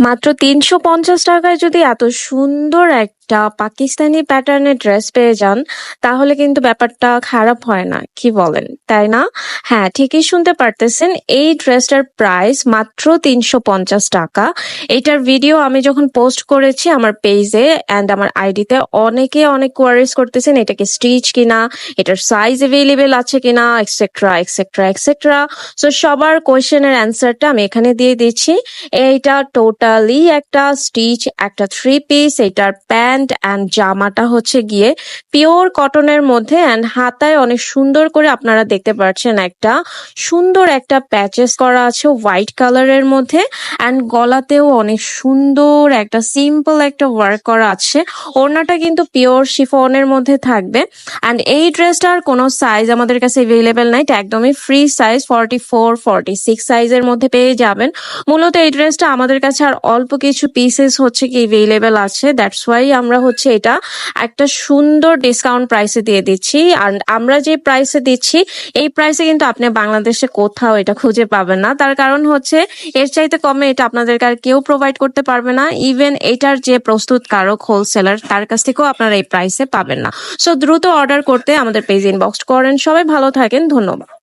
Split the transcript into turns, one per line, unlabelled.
মাত্র ৩৫০ টাকায় যদি এত সুন্দর একটা পাকিস্তানি প্যাটার্নের ড্রেস পেয়ে যান, তাহলে কিন্তু ব্যাপারটা খারাপ হয় না। কি বলেন? তাই না? হ্যাঁ, ঠিকই শুনতে পারতেছেন। এই ড্রেসটার প্রাইস মাত্র ৩৫০ টাকা। এটার ভিডিও আমি যখন পোস্ট করেছি আমার পেজে অ্যান্ড আমার আইডিতে অনেকে অনেক কোয়ারিজ করতেছেন এটা কি স্টিচ কিনা, এটার সাইজ এভেইলেবল আছে কিনা, এক্সেট্রা, এক্সেট্রা, এক্সেট্রা। সো সবার কোয়েশ্চেনের অ্যান্সারটা আমি এখানে দিয়ে দিচ্ছি। এইটা টোটালি একটা স্টিচ, একটা থ্রি পিস। এটার প্যান্ট অ্যান্ড জামাটা হচ্ছে গিয়ে পিওর কটনের মধ্যে অ্যান্ড হাতায় অনেক সুন্দর করে আপনারা দেখতে পাচ্ছেন একটা সুন্দর একটা প্যাচেস করা আছে হোয়াইট কালারের মধ্যে অ্যান্ড গলাতেও অনেক সুন্দর একটা সিম্পল একটা ওয়ার্ক করা আছে। ওড়নাটা কিন্তু পিওর শিফনের মধ্যে থাকবে অ্যান্ড এই ড্রেসটার কোনো সাইজ আমাদের কাছে এভেলেবেল নাই, এটা একদমই ফ্রি সাইজ 44, 46 সাইজের মধ্যে পেয়ে যাবেন। মূলত এই ড্রেসটা আমাদের কাছে আর অল্প কিছু পিসেস হচ্ছে কি এভেলেবেল আছে, দ্যাটস ওয়াই আমরা হচ্ছে এটা একটা সুন্দর ডিসকাউন্ট প্রাইসে দিয়ে দিচ্ছি। আর আমরা যে প্রাইসে দিচ্ছি এই প্রাইসে কিন্তু আপনি বাংলাদেশে কোথাও এটা খুঁজে পাবেন না। তার কারণ হচ্ছে এর চাইতে কমে এটা আপনাদেরকে আর কেউ প্রোভাইড করতে পারবে না। ইভেন এটার যে প্রস্তুতকারক হোলসেলার তার কাছ থেকেও আপনারা এই প্রাইসে পাবেন না। সো দ্রুত অর্ডার করতে আমাদের পেজ ইনবক্স করেন। সবাই ভালো থাকেন, ধন্যবাদ।